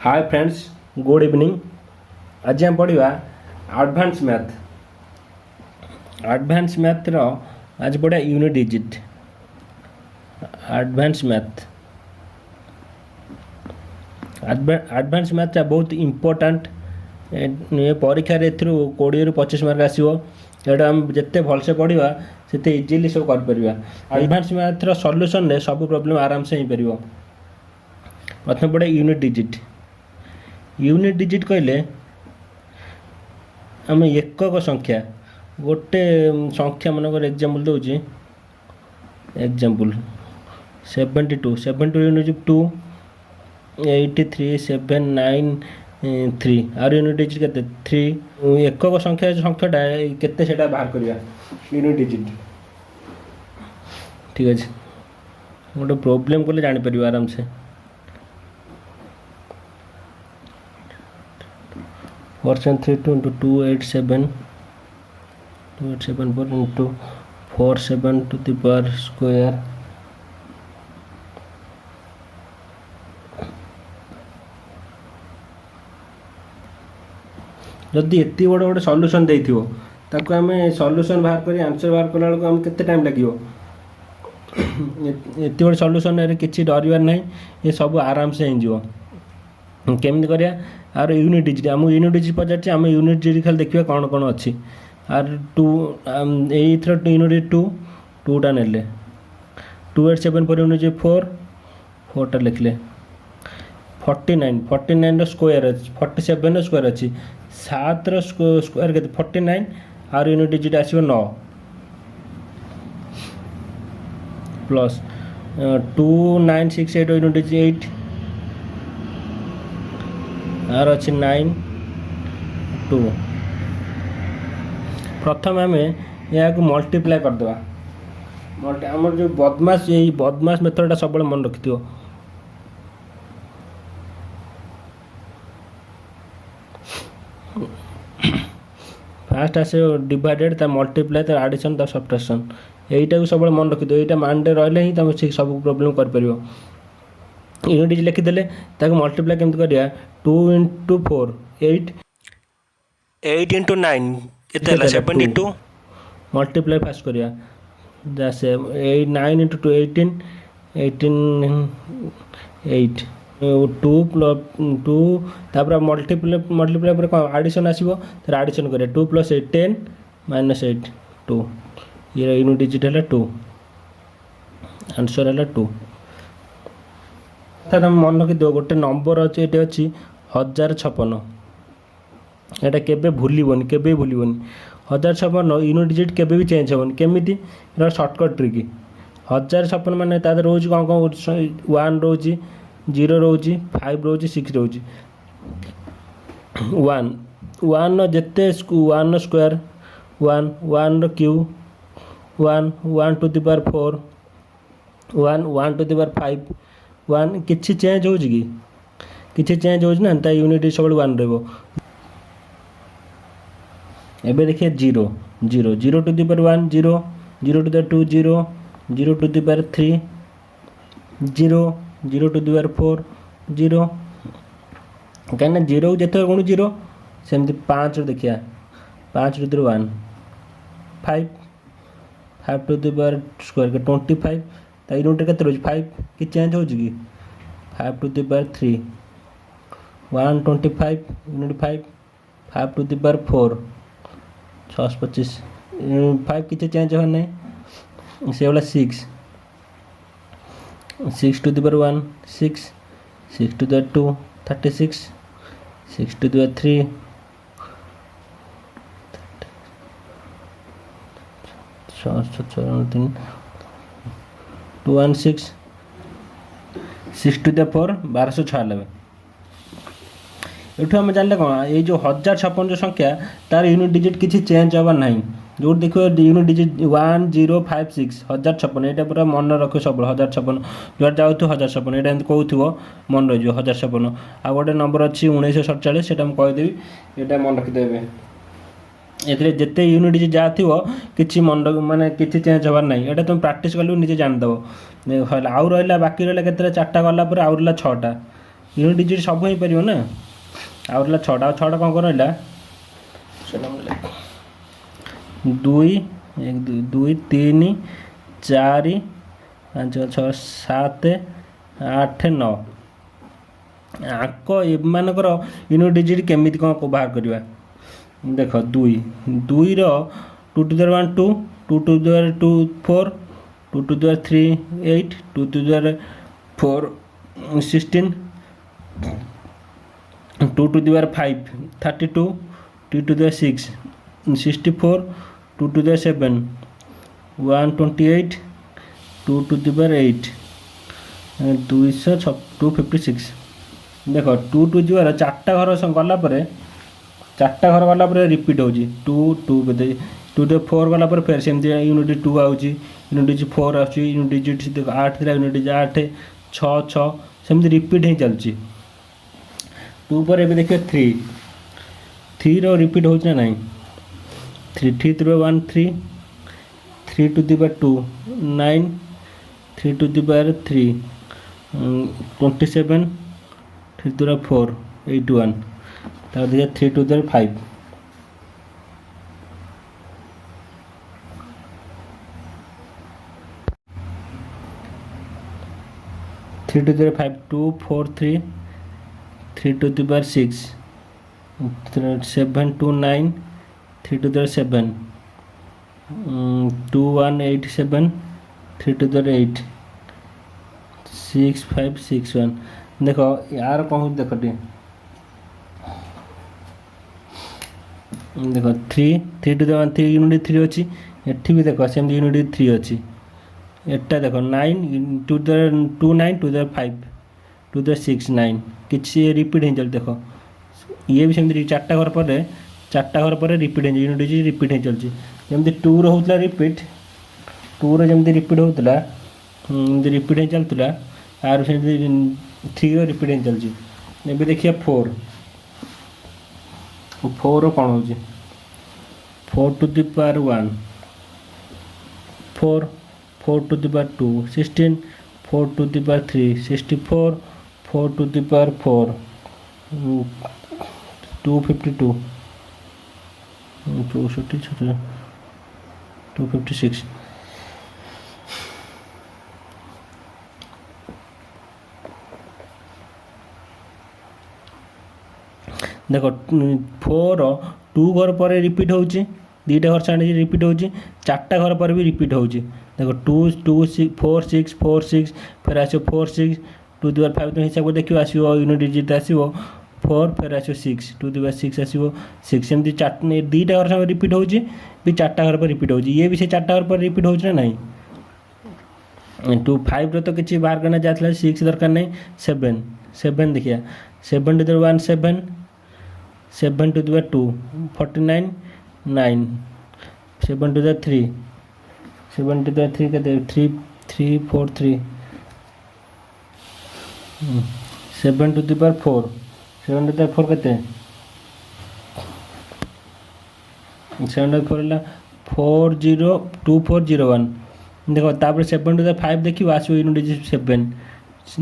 Hi friends, good evening. आज हम पढ़ा एडवांस मैथ। एडवांस मैथ रो आज पढ़ा unit digit. Advance math advance math बहुत इम्पोर्टाट। परीक्षा 20 ରୁ 25 मार्क आसो। यहाँ आम जिते भलसे पढ़ा से इजिली सब कर। एडवांस मैथ रो सॉल्यूशन रे सब प्रॉब्लम आराम से हो पार। प्रथम पढ़ा यूनिट डिजिट। यूनिट डिजिट कहले आम एकक संख्या गोटे संख्या मनकर एग्जाम्पल दूसरी। एग्जाम्पल 72 यूनिट 2 83 793 आर यूनिट डिजिट केते 3। एकक संख्याटा केते सेटा बाहर करिया यूनिट डिजिट। ठीक अच्छे, गोटे प्रोब्लेम कले जानी परियो आराम से। 432 into 287 into 47 to the power square। जदि एति बड़ गोटे सॉल्यूशन देथिबो ताको आमे सॉल्यूशन बाहर करी आंसर बाहर कला बेलको हम केते टाइम लागियो। एति बड़ सॉल्यूशन रे किछि डरिबार नहीं, ये सब आराम से हो। केमती करिया आर यूनिट डिजिट आम यूनिट डिजिट पचार आम यूनिट डिजिट खाली देखिए कौन कौन अच्छी। आर 2 एथर यूनिट 2टा ने 287 पर यूनिट 4टा लिखले। 49 स्क्वायर अच्छी, 47 स्क्वायर अच्छी, 7 स्क्वायर के 49 आर यूनिट डिजिट आसो 9 प्लस 2968 यूनिट डिजिट 8 आर अच्छी 9 2। प्रथम आम या मल्टीप्लाई करदे। आम जो बदमाश यही बदमाश मेथडटा सब मन रखि। फास्ट आसे डिवाइडेड मल्टीप्लाई तार एडिशन तार सब्ट्रैक्शन यहीटा सब मन रखि। यहाँ माइंड रही ही तुम सब प्रॉब्लम कर। यूनिट डिजिट लिखिदेले ताको मल्टीप्लाई केमती करिया 2 into 4 8 into 9 केते 72 मल्टीप्लाई फास्ट करिया जैसे 9 into 2 18 8 2 प्लस 2 तापर मल्टीप्लाई पर कौन एडिशन आसो तो एडिशन करिया 2 + 8 10 - 8 2। ये यूनिट डिजिट है 2, आंसर है 2। तुम मन रखि दियो गोटे नंबर अच्छे ये अच्छी 1056। यहाँ केबे भूलबनी, केबे भूलबनी 1056 यूनिट डिजिट केबे भी चेंज हेबनी। केमिति सर्टकट ट्रिक 1056 माने तादर रोज कौन कौन 1 रोज 0 रोज 5 रोज 6 रोज 1 जिते 1 square 1 cube 1 to the power 4 1 to the power 5 1 किसी चेंज हो कि चेंज हो ना यूनिट सब 1 रही। एबे देखिए 0 to the power 1 0 0 to the 2 0 0 to the power 3 0 0 to the power 4 0। कहीं 0 जिते गुण 0 सेमती 5 देखिए 5 to the 1 5 to the power square के 25 यूनिट के रोज 5 कि चेंज हो 5 to the power 3 125 unit 5 to the power 4 625 5 किसी चेंज हो नहीं से वाला 6 to the power 1 6 to the 2 36 6 to the 3 3 216 6 to the 4 1296। एठू आम जानले कौन ये जो 1056 जो संख्या तार यूनिट डिजिट किसी चेंज हबार ना। जो देखो यूनिट डिजिट 1056 1056 यहाँ पूरा मन रख सब 1056 जो जाऊ 1056 यहाँ एमती कहूँ मन रही 1056। आ गोटे नंबर अच्छी 1947 से कहीदेवी यहाँ मन रखिदेवे। ये जिते यूनिट डिजिट जहाँ थी कि मन माने किसी चेंज हबार ना। यहाँ तुम प्रैक्टिस कल निजे जानदेव। आउ रहा बाकी रहा के 4टा गला आउ रहा 6टा यूनिट डिजिट सब हो पार ना आउ रहा छटा छटा कौन कौन रहा दुई एक दुई तीन चार पाँच छः सात आठ नौ आक एमानकर यूनिट डिजिट केमिति कौन बाहर करवा देख दुई दुई two to the 1 2 2 to the 2 4 2 to the 3 8 2 to the 4 16 2 to the 5 32 2 to the 6 64 2 to the 7 128 2 to the 8 256 देख 2 टू द 4टा घर गला चार्टा घर गला रिपीट हो 2 2 2 टू 4 गला फिर सेमती यूनिट 2 आउची यूनिट 4 आउची यूनिट 8 थी यूनिट 8 6 6 सेमती रिपीट हो चलती 2 पर एबे देखिए 3 रो रिपीट हो ना 3 3 3 1 3 3 to the 2 9 3 to the 3 27 3 to the 4 81 देखिए 3 to the 5 3 to the 5 2 4 3 3 to the 6 7 2 9 3 to the 7 2 1 8 7 3 to the 8 6 5 6 1 देख यार कौन देख देख 3 टू द 1 3 यूनिट 3 अच्छी एठी भी देख सेम यूनिट 3 अच्छी एटा देख 9 to the 2 9 to the 5 to the 6 9 किसी रिपीट हो चल देख ये भी सेमती 4टा घर पर रिपीट हो यूनिट रिपीट हो चलती जमी 2 रोला रिपीट 2 जमी रिपीट होता रिपीट हो चलता आर से 3 रिपीट हो चलती ए देखिए 4 कौन हो 4 to the power 1 4 4 to the power 2 16 4 to the power 3 64 4 to the power 4 252 256 देख 4 2 घर पर रिपीट हो 2टा घर छाड़ी रिपीट हो 4टा घर पर भी रिपीट हो देख 2 2 6 4 6 4 6 फिर आसो 4 6 टू द 5 तो हिसाब देखिए आसो यूनिट डिजिट आसो 4 फिर आसो 6 टू द 6 आसो 6 सेमती 2टा घर साथ रिपीट हो 4टा घर पर रिपीट हो ये भी से 4टा घर पर रिपीट हो ना 2 5 तो किसी बाहर करना जाता 6 दरकार नहीं 7 7 देखिए 7 to the 1 7 7 to the 2 49 9 7 to the 3 7 to the 3 कहते 3 3 4 3 7 टू द 4 7 टू द 4 कहते 7 टू द 4 है 4 0 2 4 0 1 देखो तापर 7 टू द 5 देखिए आसो यूनिट 7 7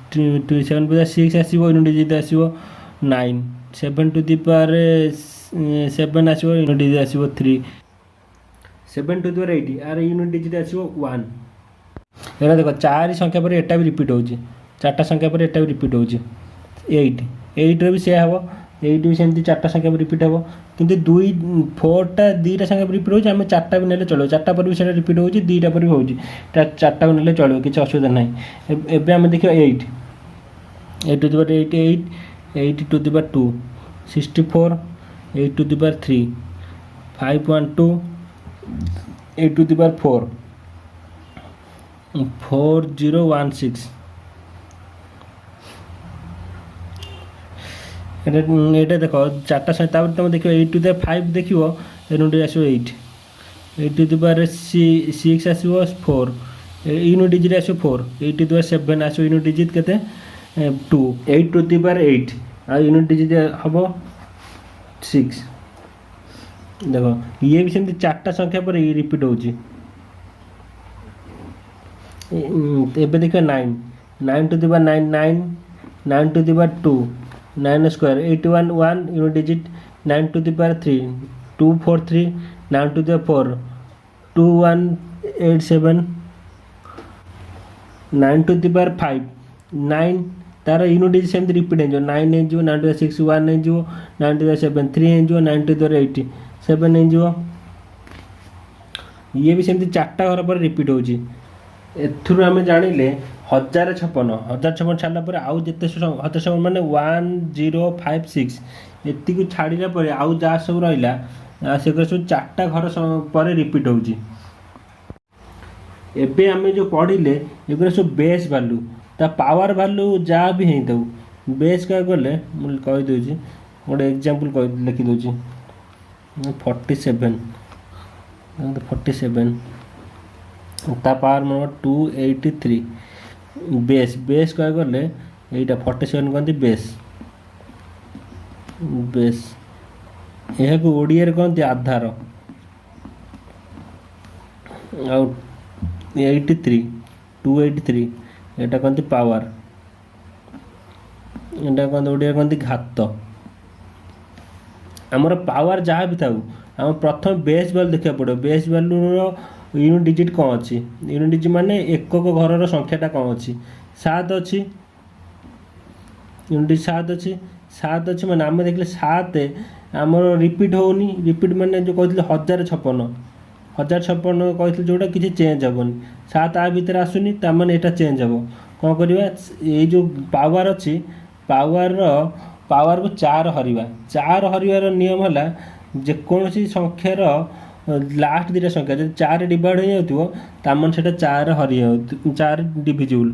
टू द 6 आसो यूनिट आसो 9 7 टू द पावर 7 आसो यूनिट आसो 3 7 टू द 8 यार यूनिट डिजिट आसो 1 एटा देखो 4 संख्या पर एटा भी रिपीट हो 4टा संख्या पर एटा भी रिपीट हो 8 8 रे भी से हम 8 भी सेमती 4टा संख्या पर रिपीट हम किंतु 4टा 2टा संख्या पर रिपीट हो 4टा भी नेले चलो 4टा पर भी से रिपीट हो 2टा पर भी हो 4टा को नेले चलो किसी असुविधा ना एबे हम देखिए 8 to the 8 8 to the 2 64 8 to the 3 512 8 to the 4 4016 एटा देख 4टा संख्या तुम देखो 8 टू द 5 देख यूनिट आसो 8 8 टू द 6 आसो 4 यूनिट डिजिट आसो 4 8 टू द 7 आसो यूनिट डिजिट केते 2 8 टू द 8 आ यूनिट डिजिट हम 6 देखो ये भी सेमती 4टा संख्या पर रिपीट हो एबे देखो 9 9 to the 9 9 9 to the power 2, 9 square 81 1 unit digit, 9 to the power 3 243, 9 to the power 4 2187, 9 to the power 5 9 तार यूनिट डिजिट सेमती रिपीट हो 9 हो 9 to the 6 1 हो 9 to the 7 3 हो 9 to the 8 7 हो ये भी सेमती चार्टा घर पर रिपीट होची एथुरु आमे जानिले 1056 छाड़ला पर आउ जेते 1056 माने 1056 एति को छाड़िला पर आउ जा सब रहिला से सब चार्टा घर पर रिपीट होची एबे आमे जो पढ़िले एगुरा सब बेस वैल्यू ता पावर वैल्यू जहाँ भी है तो बेस क्या गले मुझे कहीदे गोटे एग्जांपल कह लिखिदे 47 ता पावर नंबर 283 बेस बेस क्या गले यहाँ 47 कहते बेस यह को ओडिया कहते आधार आ 83 283 एटा कहते पावर एटा कहते ओडिया कहते घात आमर पावर जहाँ भी था आम प्रथम बेस वैल्यू देखा पड़ो बेस वैल्यू यूनिट डिजिट कौन अच्छी यूनिट डिजिट माने एकक घर संख्याटा कौन अच्छी 7 अच्छी यूनिट डिजिट 7 अच्छी माने आम देखले 7 आमर रिपीट होनी रिपीट माने जो कहते 1056 कहते जोटा किसी चेंज हेनी 7 आ भितर आसुनी तार यहाँ चेंज हे कौन करवा ये जो पावर अच्छी पावर को 4 हरवार नियम है जेकोसी संख्यार लास्ट दुटा संख्या जो 4 डिवाइड हो जाए तार से 4 हरि 4 डिविजिबल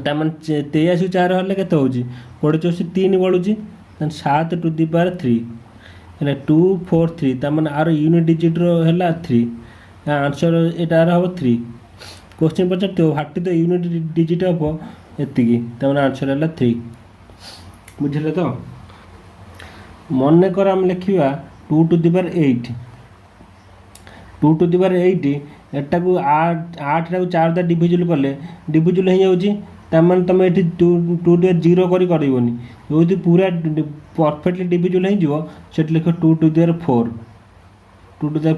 तार 83 4 हरले के कोड़े 3 बढ़ुची 7 to the power 3 है 243 तार आर यूनिट डिजिट है 3 आंसर यार हम 3 question Pachar what is the unit digit of एति तार आंसर है 3 बुझे तो मन कर आम लिखा 2 to the power 8 2 to the power 8 एटा को 8 टा 4 दा डिविजिबल कले डिविजिबल हो जाउची तार तुम ये 2 0 करनी जो पूरा परफेक्टली डिविजिबल हो से लिख 2 to the power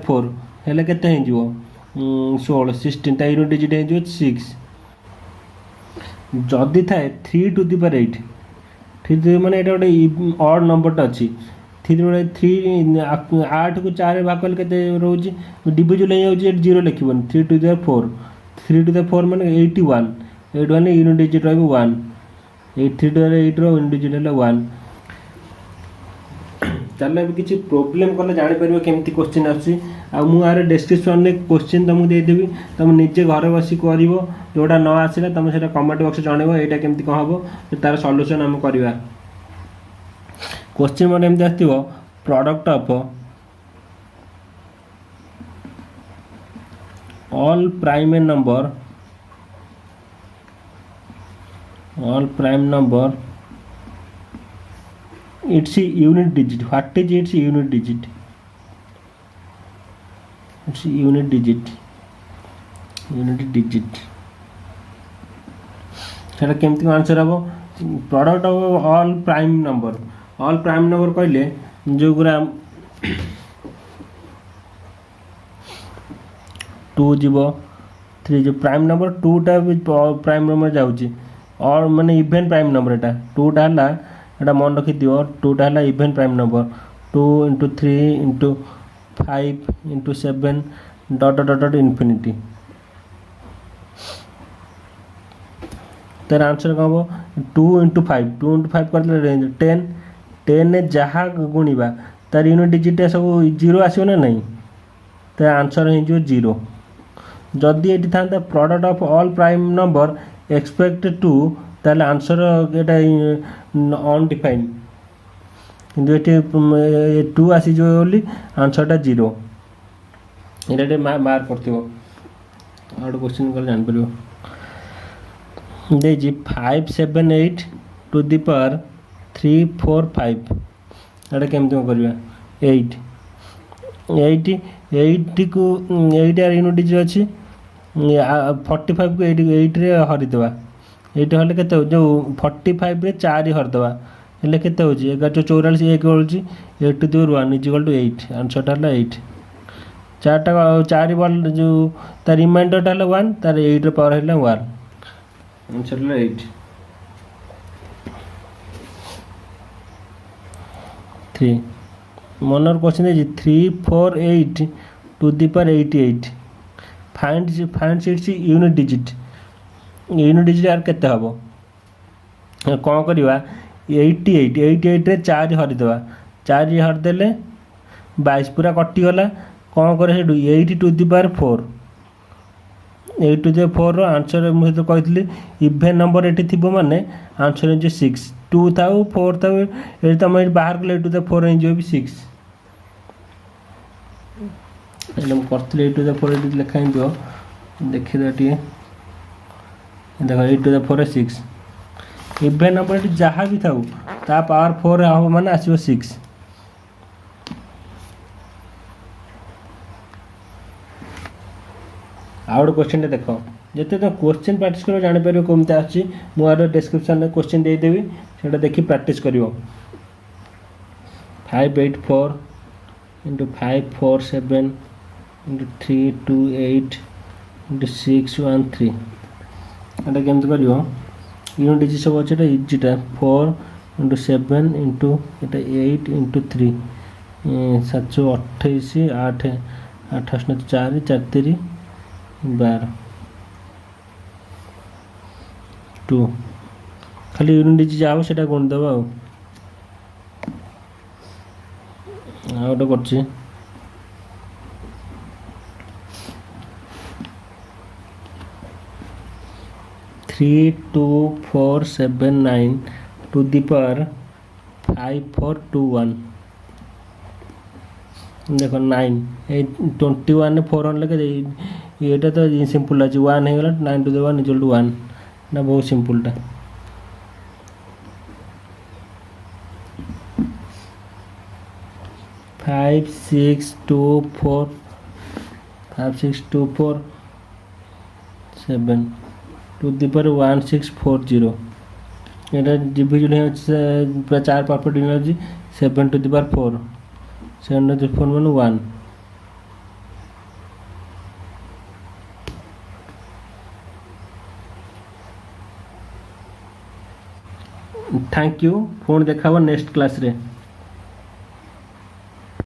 4 हेल्ले के 16 16 ता यूनिट डिजिट हो 6 जदि थाए 3 to the power 8 3 माने एटा गोटे ऑड नंबरटा अच्छी 3 8 को 4 भाग कले केते रोज डिविजिबल हो जाउची 0 लिखिबन 3 to the 4 3 to the 4 माने 81 यूनिट डिजिट रही 1 3 to the 8 यूनिट डिजिट है 1 चल अब किसी प्रोब्लेम कले जापर केमती क्वेश्चन आर डिस्क्रिप्शन में क्वेश्चन तुमको देदेवि तुम निजे घर बस कर जोटा न आसला तुम से कमेंट बॉक्स जनइब यहाँ केमती कौन हम तार सल्यूशन आम करवा क्वेश्चन मोटे एमती आसो product of all prime number its unit digit what is its unit digit सेटा केमती आंसर हम product of all prime number कहले जो गुरा 2 जीव 3 जो प्राइम नंबर 2 टा भी प्राइम नंबर जाऊँगी और माने इवेन प्राइम नंबर एटा 2 टा है मन रखी दियो 2 टा है even prime number 2 into 3 into 5 into 7 dot dot dot infinity तार आंसर कौन हम 2 into 5 कर रेंज 10 जहाँ गुणवा तार यूनिट डिजिट सब 0 आसो ना नहीं तार आंसर हो 0 जदि ये था product of all prime number expect to ताले आंसर एटा अनडिफाइन किंतु ये 2 आसी जो बोली आंसरटा 0 ये मार्क करथिबो और क्वेश्चन कर जान परियो दे जी 578 टू द पावर 345 एटा केमती करबा 8 को 8 यार यूनिट डिजिट अछि 45 को 8 रे हरि देबा এইটা হলে কেতে जो 45 रे 4 हरदवा हेल्ले केते होची 1144 1 होची 8 to the power 1 is equal to 8 आंसरटा हला 8 चारटा 4 बल जो तार रिमाइंडरटा हला 1 तार 8 रे पावर हला 1 आंसर हला 8 3 मनर क्वेश्चन है 348 to the power 88 find its unit digit यार केते हबो कौन करवा 88 रे 4 हरिदेवा 4 हरिदेले 22 पूरा कटिगला कौन करे 8 to the power 4 8 to the 4 रो आंसर मुझे तो कहली इवेन नंबर एटी थिबो माने आंसर है 6 2 थाउ 4 थाउ ए तुम बाहर कले 8 टू द 4 जो भी 6 एलम करथले 8 टू द 4 एटी लिखा हिंदो देखि दटी देखो 8 टू द 4 6 इवेन नंबर एटी जहाँ भी थाउ ता पावर 4 हम माने आसीबो 6 आउट क्वेश्चन देखो जिते तो क्वेश्चन प्रैक्टिस करो जानि परियो कोमते आछि मोर डिस्क्रिप्शन में क्वेश्चन दे देबी सेटा देखि प्रैक्टिस करियो 584 into 547 into 328 into 613 एटा केमते करियो यूनिट डिजिट सब अछि एटा इजीटा 4 into 7 into एटा 8 into 3 728 8 28 4 4 3 12 2 खाली यूनिट डिजिट जाओ सेटा गुण देबो आउट करछि 32479 टू द पावर 5421 देखो 9 21 4 1 लगे ये तो सिंपल अच्छे 1 हो गला 9 टू द 1 इक्वल टू 1 ना बहुत सिंपल टा 5624 7 टू द पावर 1640 এটা ডিভিজন হচ্ছে পুরো 4 power division 7 to the power 4 7 to the 4 মানে 1 थैंक यू फोन देखा नेक्स्ट क्लास रे।